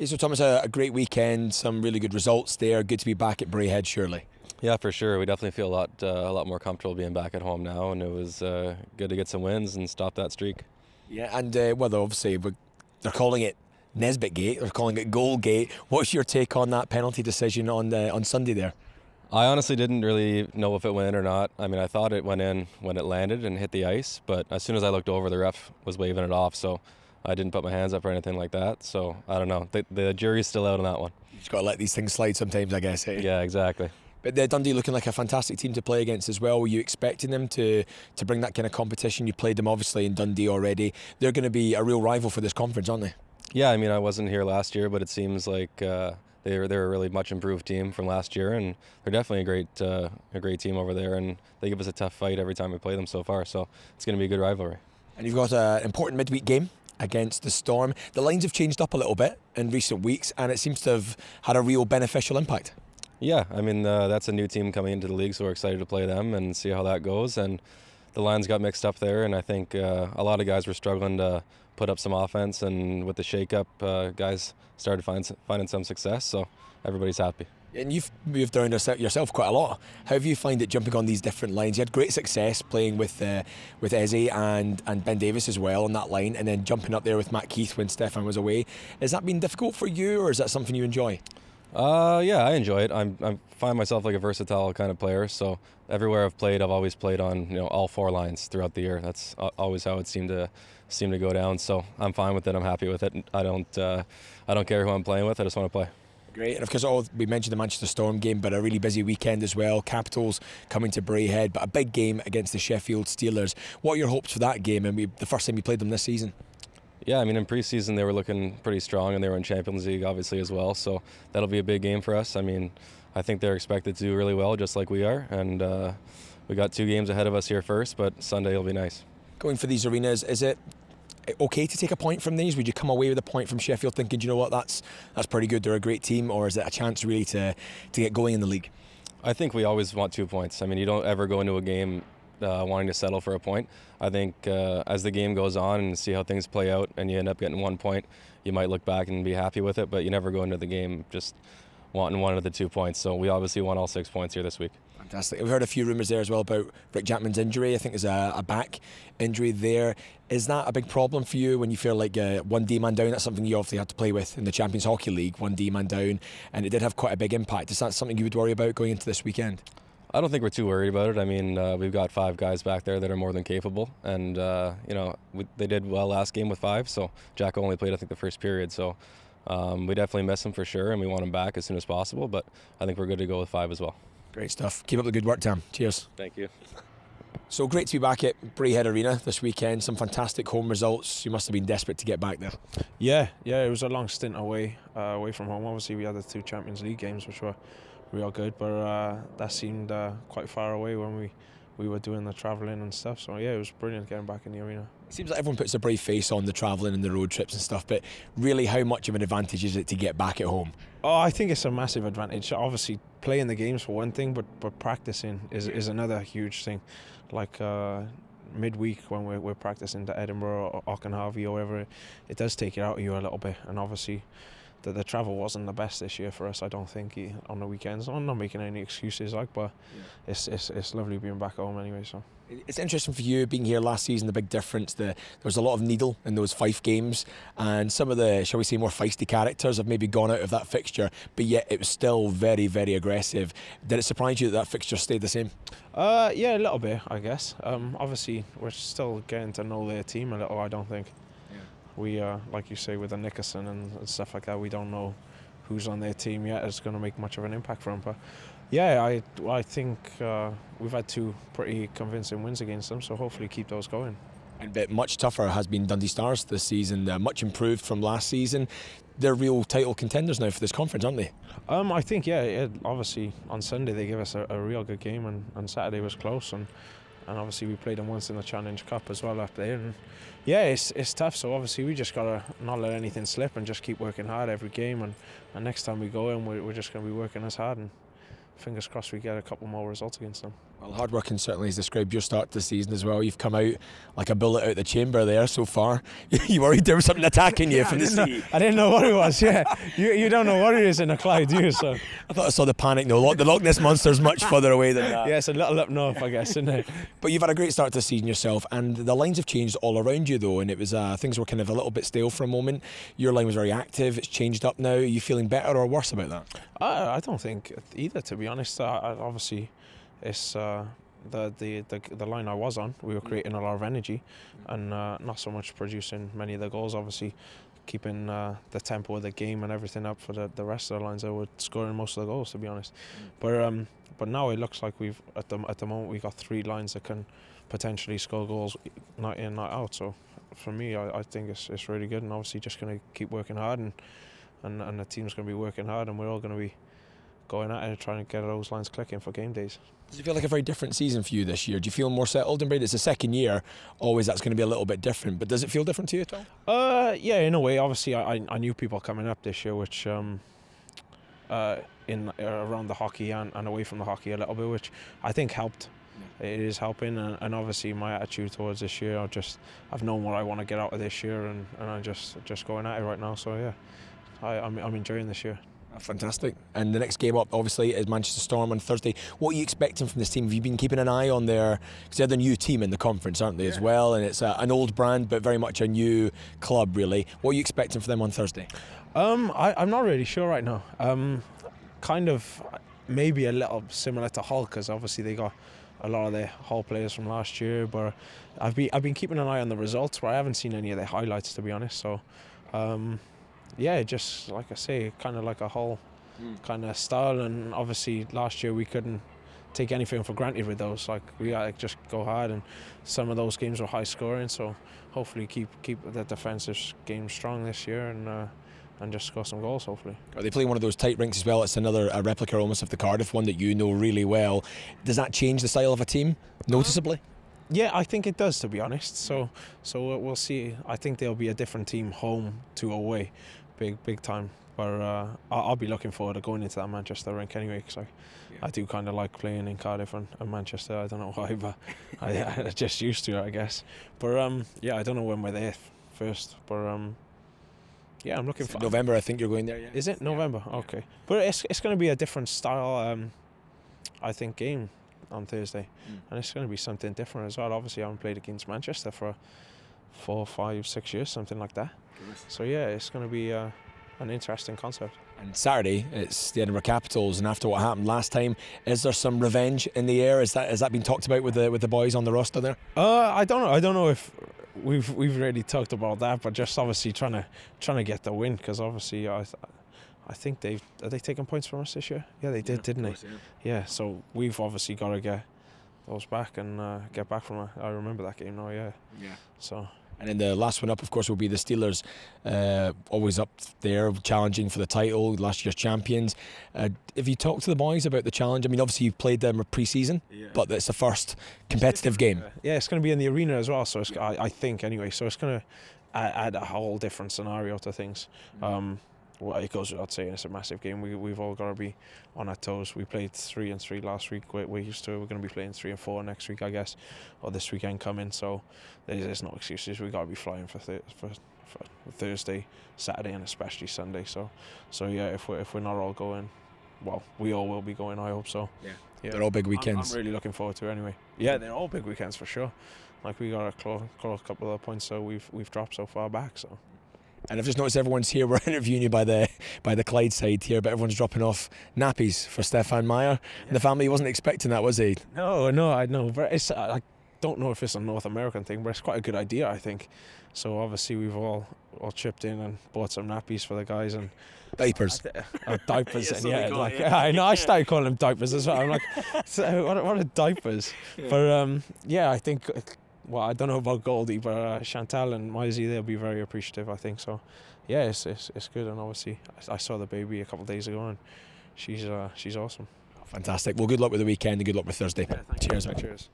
Okay, so Thomas, a great weekend, some really good results there. Good to be back at Braehead, surely. Yeah, for sure. We definitely feel a lot more comfortable being back at home now, and it was good to get some wins and stop that streak. Yeah, and well, obviously they're calling it Nesbitt Gate, they're calling it Goal Gate. What's your take on that penalty decision on Sunday there? I honestly didn't really know if it went in or not. I mean, I thought it went in when it landed and hit the ice, but as soon as I looked over, the ref was waving it off, so I didn't put my hands up or anything like that. So I don't know. The jury's still out on that one. You just got to let these things slide sometimes, I guess. Eh? Yeah, exactly. But Dundee looking like a fantastic team to play against as well. Were you expecting them to bring that kind of competition? You played them obviously in Dundee already. They're going to be a real rival for this conference, aren't they? Yeah, I mean, I wasn't here last year, but it seems like they're a really much improved team from last year, and they're definitely a great team over there, and they give us a tough fight every time we play them so far. So it's going to be a good rivalry. And you've got an important midweek game against the Storm. The lines have changed up a little bit in recent weeks, and it seems to have had a real beneficial impact. Yeah, I mean, that's a new team coming into the league, so we're excited to play them and see how that goes. And the lines got mixed up there, and I think a lot of guys were struggling to put up some offense, and with the shake-up, guys started finding some success, so everybody's happy. And you've moved around yourself quite a lot. How have you found it jumping on these different lines? You had great success playing with Eze and Ben Davies as well on that line, and then jumping up there with Matt Keith when Stefan was away. Has that been difficult for you, or is that something you enjoy? Yeah, I enjoy it. I find myself like a versatile kind of player, so everywhere I've played, I've always played on all four lines throughout the year. That's always how it seemed to go down. So I'm fine with it. I'm happy with it. I don't care who I'm playing with. I just want to play. Great, and of course, we mentioned the Manchester Storm game, but a really busy weekend as well. Capitals coming to Braehead, but a big game against the Sheffield Steelers. What are your hopes for that game? And the first time you played them this season? Yeah, I mean, in preseason they were looking pretty strong, and they were in Champions League obviously as well. So that'll be a big game for us. I mean, I think they're expected to do really well, just like we are, and we got 2 games ahead of us here first, but Sunday will be nice. Going for these arenas, is it okay to take a point from these? Would you come away with a point from Sheffield thinking, you know what, that's pretty good, they're a great team, or is it a chance really to get going in the league? I think we always want 2 points. I mean, you don't ever go into a game wanting to settle for a point. I think as the game goes on and see how things play out and you end up getting 1 point, you might look back and be happy with it, but you never go into the game just wanting one of the 2 points. So we obviously want all 6 points here this week. Fantastic. We've heard a few rumours there as well about Rick Jackman's injury. I think there's a back injury there. Is that a big problem for you when you feel like one D-man down? That's something you obviously had to play with in the Champions Hockey League, one D-man down, and it did have quite a big impact. Is that something you would worry about going into this weekend? I don't think we're too worried about it. I mean, we've got 5 guys back there that are more than capable, and they did well last game with 5. So Jack only played, I think, the first period. So we definitely miss him for sure, and we want him back as soon as possible. But I think we're good to go with 5 as well. Great stuff. Keep up the good work, Tam. Cheers. Thank you. So great to be back at Braehead Arena this weekend. Some fantastic home results. You must have been desperate to get back there. Yeah. It was a long stint away from home. Obviously, we had the 2 Champions League games, which were real good, but that seemed quite far away when we were doing the travelling and stuff. So yeah, it was brilliant getting back in the arena. It seems like everyone puts a brave face on the travelling and the road trips and stuff, but really, how much of an advantage is it to get back at home? Oh, I think it's a massive advantage. Obviously, playing the games for one thing, but practicing is another huge thing. Like midweek when we're practicing to Edinburgh or Auchenharvey or wherever, it does take it out of you a little bit. And obviously, the travel wasn't the best this year for us, I don't think, on the weekends. I'm not making any excuses, but yeah. It's lovely being back home anyway. So it's interesting for you being here last season. The big difference, there was a lot of needle in those Fife games, and some of the, shall we say, more feisty characters have maybe gone out of that fixture, but yet it was still very, very aggressive. Did it surprise you that fixture stayed the same? Yeah, a little bit, I guess. Obviously, we're still getting to know their team a little, I don't think. We, like you say, with the Nickerson and stuff like that, we don't know who's on their team yet. It's going to make much of an impact for them. But yeah, I think we've had 2 pretty convincing wins against them, so hopefully keep those going. And a bit much tougher has been Dundee Stars this season, much improved from last season. They're real title contenders now for this conference, aren't they? I think, yeah, obviously on Sunday they gave us a real good game, and Saturday was close, and obviously we played them once in the Challenge Cup as well up there. And yeah, it's tough, so obviously we just got to not let anything slip and just keep working hard every game, and next time we go in we're just going to be working as hard, and fingers crossed we get a couple more results against them. Well, hard working certainly has described your start to the season as well. You've come out like a bullet out the chamber there so far. You worried there was something attacking you from the sea? I didn't know what it was, yeah. You don't know what it is in a Clyde, do you? So. I thought I saw the panic. No, the Loch Ness Monster's much further away than that. Yeah, it's a little up north, I guess, isn't it? But you've had a great start to the season yourself, and the lines have changed all around you though, and it was things were kind of a little bit stale for a moment. Your line was very active. It's changed up now. Are you feeling better or worse about that? I don't think either, to be honest. Obviously, it's the line I was on. We were creating a lot of energy, and not so much producing many of the goals. Obviously, keeping the tempo of the game and everything up for the rest of the lines that were scoring most of the goals, to be honest. But now it looks like we've at the moment we've got 3 lines that can potentially score goals night in, night out. So for me, I think it's really good, and obviously just going to keep working hard, and the team's going to be working hard, and we're all going to be going at it trying to get those lines clicking for game days. Does it feel like a very different season for you this year? Do you feel more settled in Brady? It's the second year, always that's going to be a little bit different, but does it feel different to you at all? Yeah, in a way. Obviously, I knew people coming up this year, which in around the hockey and away from the hockey a little bit, which I think helped. Yeah. It is helping, and obviously my attitude towards this year, I've known what I want to get out of this year, and I'm just going at it right now. So yeah, I'm enjoying this year. Fantastic. And the next game up, obviously, is Manchester Storm on Thursday. What are you expecting from this team? Have you been keeping an eye on their... Because they're the new team in the conference, aren't they, as well? And it's an old brand, but very much a new club, really. What are you expecting from them on Thursday? I'm not really sure right now. Kind of maybe a little similar to Hull, because obviously they got a lot of their Hull players from last year. But I've been keeping an eye on the results, but I haven't seen any of their highlights, to be honest. So... yeah, just like I say, kind of like a whole kind of style, and obviously last year we couldn't take anything for granted with those. Like we had to just go hard, and some of those games were high scoring. So hopefully keep the defensive game strong this year, and just score some goals, hopefully. They play one of those tight rinks as well. It's a replica almost of the Cardiff one that you know really well. Does that change the style of a team noticeably? Yeah, I think it does, to be honest. So we'll see. I think there'll be a different team home to away, big time. But I'll be looking forward to going into that Manchester rink anyway, because I do kind of like playing in Cardiff and Manchester. I don't know why, but I just used to, I guess. But yeah, I don't know when we're there first. But yeah, I'm looking for November. I think you're going there. Yeah. Is it November? Yeah. Okay. But it's going to be a different style, I think, game on Thursday, and it's going to be something different as well. Obviously, I haven't played against Manchester for 4, 5, 6 years, something like that. So yeah, it's going to be an interesting concept. And Saturday, it's the Edinburgh Capitals, and after what happened last time, is there some revenge in the air? Has that been talked about with the boys on the roster there? I don't know. I don't know if we've really talked about that, but just obviously trying to get the win, because obviously I think are they taking points from us this year? Yeah, they did, didn't they? Yeah, so we've obviously got to get those back and get back from it. I remember that game now, yeah. So. And then the last one up, of course, will be the Steelers, always up there, challenging for the title, last year's champions. If you talk to the boys about the challenge, I mean, obviously you've played them pre-season, but it's the first competitive game. Yeah, it's going to be in the arena as well, so I think anyway, so it's going to add a whole different scenario to things. Well, it goes without saying, it's a massive game. We've all got to be on our toes. We played 3-3 last week. We're used to it. We're going to be playing 3-4 next week, I guess, or this weekend coming. So there's no excuses. We've got to be flying for Thursday, Saturday, and especially Sunday. So yeah, if we're not all going, well, we all will be going. I hope so. Yeah. They're all big weekends. I'm really looking forward to it anyway. Yeah, they're all big weekends for sure. Like we got a close couple of points, so we've dropped so far back. So. And I've just noticed everyone's here. We're interviewing you by the Clyde side here, but everyone's dropping off nappies for Stefan Meyer. And the family wasn't expecting that, was he? No, I know. But I don't know if it's a North American thing, but it's quite a good idea, I think. So obviously we've all chipped in and bought some nappies for the guys and diapers. Diapers, I know. I started calling them diapers as well. I'm like, so what are diapers? Yeah. But yeah, I think. Well, I don't know about Goldie, but Chantal and Maisie, they'll be very appreciative, I think. So, yeah, it's good. And obviously, I saw the baby a couple of days ago, and she's awesome. Fantastic. Well, good luck with the weekend and good luck with Thursday. Yeah, Cheers, mate. Cheers.